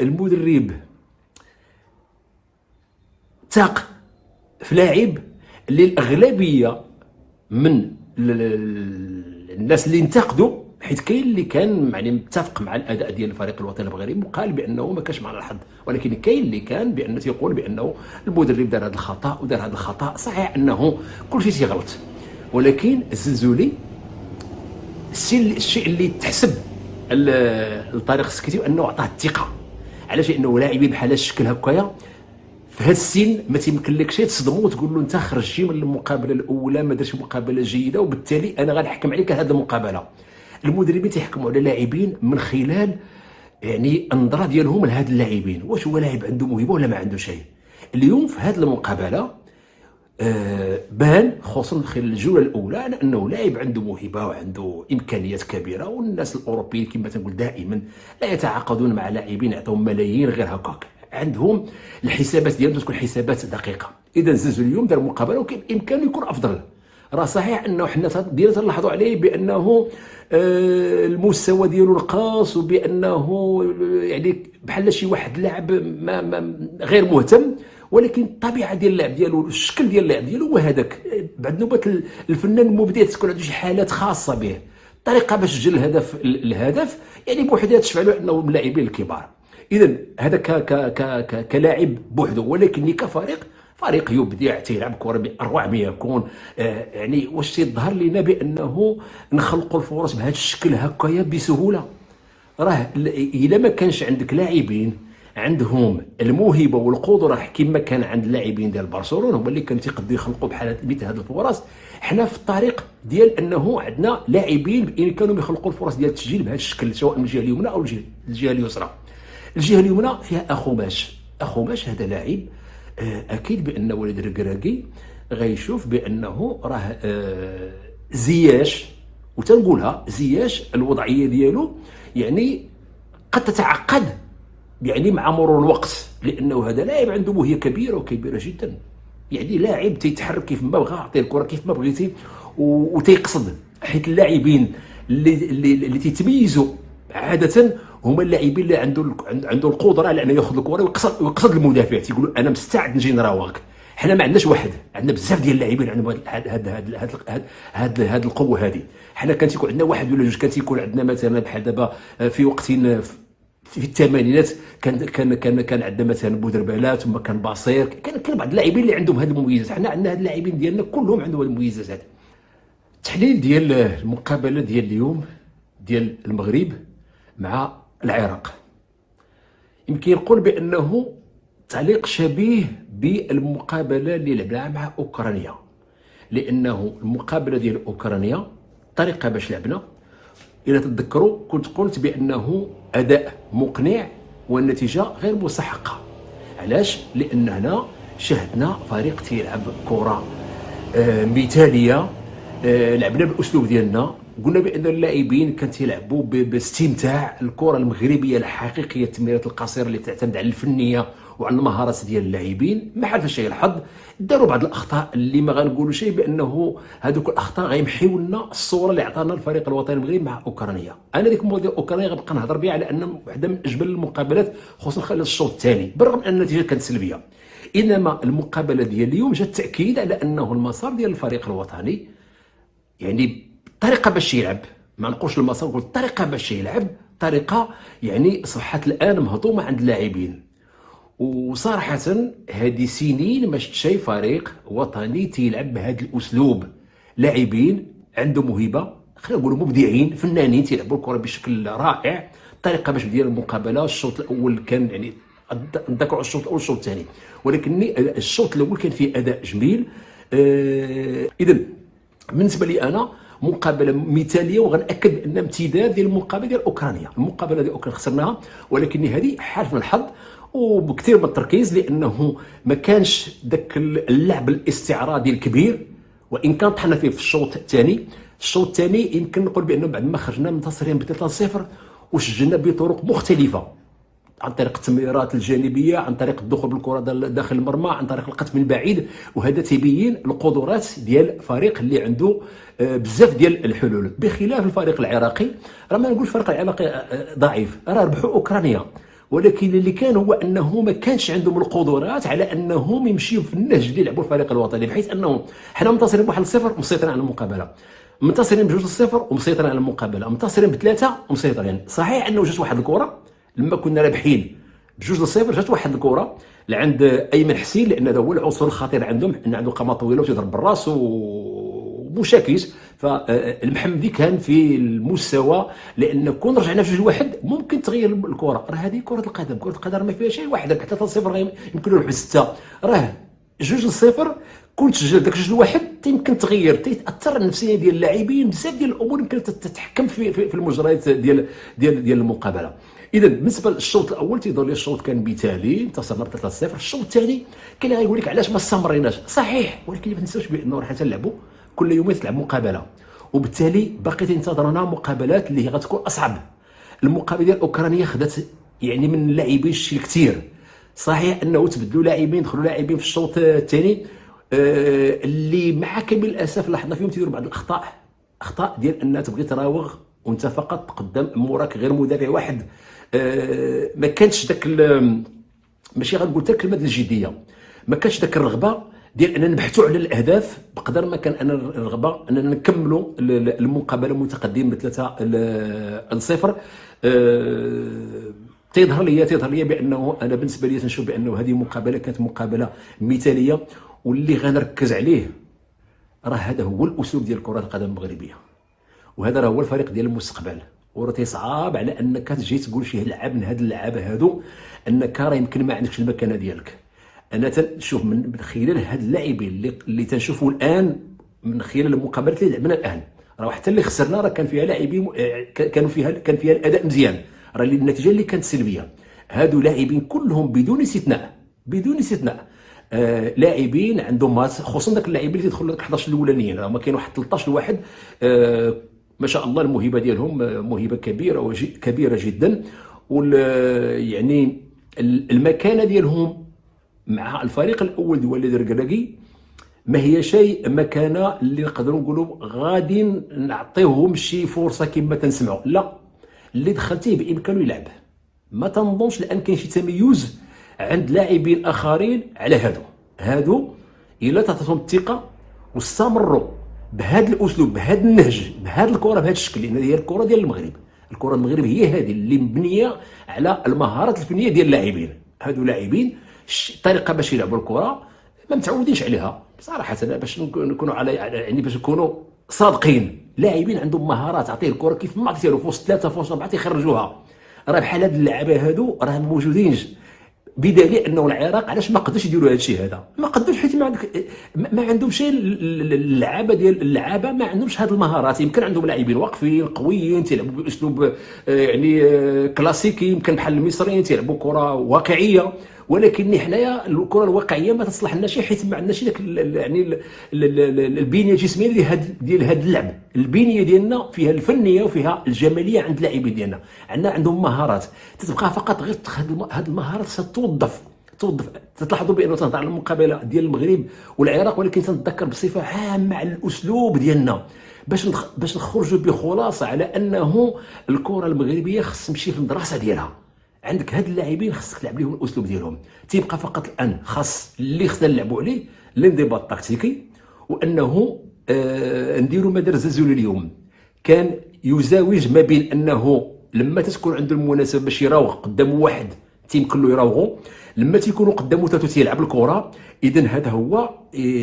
المدرب تاق في لاعب اللي الاغلبيه من الناس اللي انتقدوا، حيت كاين اللي كان يعني متفق مع الاداء ديال الفريق الوطني المغربي وقال بانه ما كانش معنا الحظ، ولكن كاين اللي كان بانه تيقول بانه المدرب دار هذا الخطا ودار هذا الخطا. صحيح انه كل شيء تيغلط، ولكن الزلزولي الشيء اللي تحسب الطريق السكيتي انه عطاه الثقه. علاش؟ لانه لاعبين بحال الشكل هكايا في هذا السن ما تيمكنلكش تصدموا وتقول له انت خرجتي من المقابله الاولى ما درتش مقابله جيده وبالتالي انا غنحكم عليك هذه المقابله. المدربين تيحكموا على لاعبين من خلال يعني النظره ديالهم لهاد اللاعبين، واش هو لاعب عنده موهبه ولا ما عنده شيء. اليوم في هذه المقابله بان خصوصا خلال الجوله الاولى انه لاعب عنده موهبه وعنده امكانيات كبيره، والناس الاوروبيين كما تنقول دائما لا يتعاقدون مع لاعبين يعطيهم ملايين غير هكاك، عندهم الحسابات ديالهم تكون حسابات دقيقه. اذا الزلزول اليوم دار مقابله وكان بامكانه يكون افضل. راه صحيح انه حنا ديالنا تنلاحظوا عليه بانه المستوى ديالو نقص، وبانه يعني بحال شي واحد لاعب ما غير مهتم، ولكن الطبيعه ديال اللعب ديالو، الشكل ديال اللعب ديالو هو هذاك. بعد نوبه الفنان المبدع تكون عنده شي حالات خاصه به، الطريقه باش تسجل الهدف يعني بوحدها تشفع له انه من اللاعبين الكبار. اذا هذا كلاعب بوحده، ولكن كفريق فريق يبدع تيلعب كره باروع ما يكون. يعني واش تيظهر لنا بانه نخلقوا الفرص بهذا الشكل هكايا بسهوله؟ راه الا ما كانش عندك لاعبين عندهم الموهبه والقدره كما كان عند اللاعبين ديال برشلونه هما اللي كانوا تيقدروا يخلقوا بحال مثل هذه الفرص، حنا في الطريق ديال انه عندنا لاعبين بامكانهم يخلقوا الفرص ديال التسجيل بهذا الشكل، سواء من الجهه اليمنى او الجهه اليسرى. الجهه اليمنى فيها اخوماش هذا لاعب اكيد بان وليد الركراكي غيشوف بانه راه زياش، وتنقولها زياش الوضعيه ديالو يعني قد تتعقد يعني مع مرور الوقت، لانه هذا لاعب عنده موهبه كبيره وكبيره جدا. يعني لاعب تيتحرك كيف ما بغى، عطيه الكره كيف ما بغيتي وتيقصد. حيت اللاعبين اللي تيتميزوا عاده هما اللاعبين اللي عنده القدره على انه ياخذ الكره ويقصد المدافع، تيقولوا انا مستعد نجي نراوغك. حنا ما عندناش واحد، عندنا بزاف ديال اللاعبين عندهم هاد القوه هذه. حنا كان تيكون عندنا واحد ولا جوج، كان تيكون عندنا مثلا بحال دابا في وقت في الثمانينات كان عندنا مثلا بودربالات، ثم كان باصير، كان بعض اللاعبين اللي عندهم هذه المميزات. حنا عندنا هاد اللاعبين ديالنا كلهم عندهم هذه المميزات هذه. التحليل ديال المقابله ديال اليوم ديال المغرب مع العراق يمكن نقول بانه تعليق شبيه بالمقابله اللي لعبناها مع اوكرانيا، لانه المقابله ديال اوكرانيا الطريقه باش لعبنا الى تتذكروا كنت قلت بانه اداء مقنع والنتيجه غير مستحقه. علاش؟ لان هنا شاهدنا فريق تيلعب كره مثاليه، لعبنا بالاسلوب ديالنا، قلنا بان اللاعبين كانوا تيلعبوا باستمتاع. الكره المغربيه الحقيقيه، التمريرات القصيره اللي تعتمد على الفنيه وعلى المهارات ديال اللاعبين. ما حال فاش الحظ داروا بعض الاخطاء اللي ما غنقولوا شيء بانه هذوك الاخطاء غيمحيو لنا الصوره اللي عطانا الفريق الوطني المغربي مع اوكرانيا. انا ديك الموضوع اوكرانيا غنبقى نهضر بها على انه واحده من اجمل المقابلات، خصوصا خلال الشوط الثاني، بالرغم ان النتيجه كانت سلبيه. انما المقابله ديال اليوم جات تاكيد على انه المسار ديال الفريق الوطني يعني الطريقه باش يلعب، ما نقولش المسار، نقول الطريقه باش يلعب طريقه يعني اصبحت الان مهضومه عند اللاعبين. وصراحه هذه سنين ما شفت شي فريق وطني تيلعب بهذا الاسلوب. لاعبين عندهم موهبه، خلينا نقولوا مبدعين فنانين تيلعبوا الكره بشكل رائع. الطريقه باش ديال المقابله الشوط الاول كان يعني نذكروا الشوط الاول والشوط الثاني، ولكن الشوط الاول كان فيه اداء جميل. اذا بالنسبه لي انا مقابله مثاليه، وغنأكد بان امتداد ديال المقابله ديال اوكرانيا. المقابله ديال اوكرانيا خسرناها، ولكن هذه حالف من الحظ وبكثير من التركيز، لانه ما كانش ذاك اللعب الاستعراضي الكبير، وان كان طحنا فيه في الشوط الثاني. الشوط الثاني يمكن نقول بانه بعد ما خرجنا منتصرين ب 3-0 وسجلنا بطرق مختلفه، عن طريق التمريرات الجانبيه، عن طريق الدخول بالكره داخل المرمى، عن طريق القتل من بعيد. وهذا تيبين القدرات ديال فريق اللي عنده بزاف ديال الحلول، بخلاف الفريق العراقي. راه ما نقولش الفريق العراقي ضعيف، راه ربحوا اوكرانيا، ولكن اللي كان هو انه ما كانش عندهم القدرات على انهم يمشيوا في النهج اللي يلعبوا الفريق الوطني، بحيث انهم حنا منتصرين ب1-0 مسيطرين على المقابله، منتصرين ب2-0 ومسيطرين على المقابله، منتصرين ب3 ومسيطرين. صحيح انه جات واحد الكره لما كنا رابحين ب2-0، جات واحد الكره لعند ايمن حسين، لان هذا هو العنصر الخطير عندهم، ان عنده قامه طويله وتضرب بالراس ومشاكس. فالمحمدي كان في المستوى، لان كون رجعنا في 2-1 ممكن تغير الكره. راه هذه كره القدم، كره القدم ما فيها شيء، واحد حتى 3-0 يمكن نروح ب6. راه 2-0 كون تسجل داك 2-1 يمكن تغير، تاثر النفسيه ديال اللاعبين، بزاف ديال الامور يمكن تتحكم في المجريات ديال المقابله. اذا بالنسبه للشوط الاول تيظهر لي الشوط كان مثالي، انتصرنا ب3-0. الشوط الثاني كاين اللي غايقول لك علاش ما استمريناش، صحيح، ولكن ما تنساوش بانه راه تنلعبوا كل يومين تلعب مقابله، وبالتالي باقي تنتظرنا مقابلات اللي هي غتكون اصعب. المقابله ديال اوكرانيا خدات يعني من اللاعبين شي كثير، صحيح انه تبدلوا لاعبين، دخلوا لاعبين في الشوط الثاني اللي مع كامل الاسف لاحظنا فيهم تيديروا بعض الاخطاء ديال انها تبغي تراوغ وانت فقط قدام موراك غير مدافع واحد. ما كانش داك ماشي غنقول حتى كلمه الجديه، ما كانش داك الرغبه ديال اننا نبحثوا على الاهداف بقدر ما كان انا الرغبه اننا نكملوا المقابله متقدمين ب3-0. تيظهر لي بانه انا بالنسبه لي تنشوف بانه هذه مقابله كانت مقابله مثاليه، واللي غنركز عليه راه هذا هو الاسلوب ديال كره القدم المغربيه، وهذا راه هو الفريق ديال المستقبل. وراه تيصعاب على انك تجي تقول شي لعاب من هاد اللعابه هادو انك راه يمكن ما عندكش المكانه ديالك. انا تنشوف من خلال هاد اللاعبين اللي تنشوفوا الان، من خلال المقابلات اللي لعبنا الان، راه حتى اللي خسرنا راه كان فيها لاعبين كان فيها الاداء مزيان، راه النتيجه اللي كانت سلبيه. هادو لاعبين كلهم بدون استثناء لاعبين عندهم ماس، خصوصا داك اللاعبين اللي يدخلوا داك 11 الاولانيين، راه ما كاين واحد 13 واحد ما شاء الله الموهبه ديالهم موهبه كبيره جدا، يعني المكانه ديالهم مع الفريق الاول ديال الوليد الركراكي ما هي شيء مكانه اللي نقدروا نقولوا غادي نعطيوهم شي فرصه كما تنسمعوا. لا، اللي دخلتيه بامكانه يلعب، ما تنظنش لان كاين شي تميز عند لاعبين اخرين على هادو الا تعطيتهم الثقه واستمروا بهذا الاسلوب، بهذا النهج، بهذا الكره، بهذا الشكل، لان هي الكره ديال المغرب. الكره المغرب هي هذه اللي مبنيه على المهارات الفنيه ديال اللاعبين. هادو لاعبين الطريقه باش يلعبوا الكره ما متعودينش عليها بصراحه، باش نكونوا على يعني باش نكونوا صادقين. لاعبين عندهم مهارات، عطيه الكره كيف ما عطيتي له في وسط 3 في وسط 4 تيخرجوها. راه بحال هاد اللعابه هادو راه موجودينش، بدليل انه العراق علاش ما قدروش يديروا هذا الشيء هذا، ما قدروش حيت ما عندهمش اللعابه ما عندهمش هذه المهارات. يمكن عندهم لاعبين واقفين قويين تيلعبوا باسلوب يعني كلاسيكي، يمكن بحال المصريين تيلعبوا كره واقعيه، ولكن حنايا الكره الواقعيه ما تصلح لنا شي، حيت ما عندناش داك يعني البنيه الجسميه ديال هذا اللعب. البنيه ديالنا فيها الفنيه وفيها الجماليه عند اللاعبين ديالنا، عندهم مهارات، تتبقى فقط غير هذه المهارات توظف. تلاحظوا بانه تنهضر على المقابله ديال المغرب والعراق، ولكن تنتذكر بصفه عامه على الاسلوب ديالنا باش نخرجوا بخلاصه على انه الكره المغربيه خص تمشي في المدرسه ديالها. عندك هاد اللاعبين خصك تلعب لهم الاسلوب ديالهم. تيبقى فقط الان خاص اللي خصنا نلعبوا عليه الانضباط التكتيكي، وانه نديروا ما دار زازول اليوم، كان يزاوج ما بين انه لما تكون عنده المناسبه باش يراوغ قدام واحد تيمكن له يراوغوا، لما تيكونوا قدامه ثلاثه تيلعب الكره. اذا هذا هو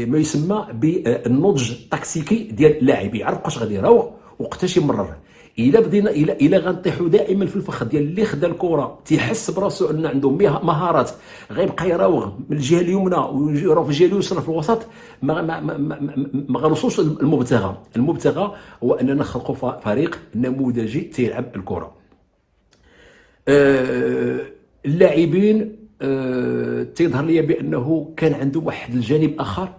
ما يسمى بالنضج التكتيكي ديال اللاعب، يعرف واش غادي يراوغ وقتاش يمرر. الا بدينا الى غنطيحوا دائما في الفخ ديال اللي خدا الكره تيحس براسو ان عنده مهارات، غيبقى يراوغ من الجهه اليمنى ويراوغ في الجهه اليسرى في الوسط، ما غنوصلوش المبتغى هو اننا نخلقوا فريق نموذجي تيلعب الكره. اللاعبين تيظهر لي بانه كان عندهم واحد الجانب اخر،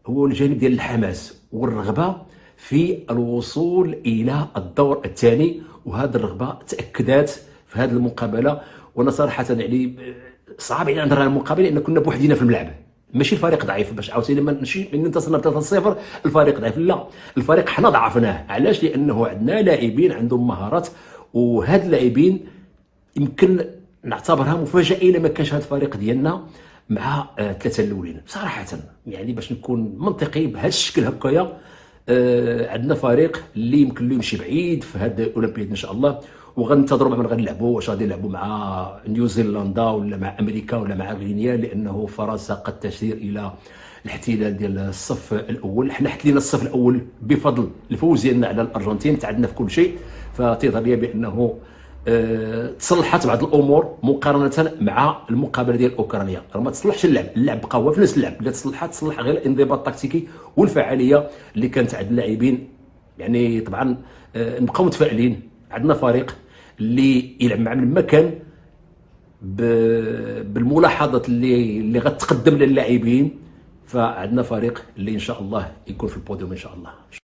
هو الجانب ديال الحماس والرغبه في الوصول الى الدور الثاني، وهذه الرغبه تاكدت في هذه المقابله. وانا صراحه يعني صعب علي نهضر على المقابله لان كنا بوحدينا في الملعب، ماشي الفريق ضعيف باش عاوتاني ماشي من انتصرنا ب 3-0 الفريق ضعيف، لا، الفريق حنا ضعفناه. علاش؟ لانه عندنا لاعبين عندهم مهارات، وهاد اللاعبين يمكن نعتبرها مفاجاه الا ما كانش هذا الفريق ديالنا مع ثلاثه الاولين صراحه. يعني باش نكون منطقي بهذا الشكل هكايا، عندنا فريق اللي يمكن له يمشي بعيد في هذا الاولمبياد ان شاء الله، وغننتظروا من غنلعبوا، واش غادي يلعبوا مع نيوزيلندا ولا مع امريكا ولا مع غينيا، لانه فرنسا قد تسير الى الاحتلال ديال الصف الاول. حنا حتلينا الصف الاول بفضل الفوز ديالنا على الارجنتين، تعدنا في كل شيء. فتظهر لي بانه تصلحت بعض الامور مقارنه مع المقابله ديال اوكرانيا. راه ما تصلحش اللعب بقى هو في نفس اللعب، اللي تصلح غير الانضباط التكتيكي والفعاليه اللي كانت عند اللاعبين. يعني طبعا نبقاو متفائلين، عندنا فريق اللي يلعب مع من مكان بالملاحظات اللي غتقدم للاعبين. فعندنا فريق اللي ان شاء الله يكون في البوديوم ان شاء الله.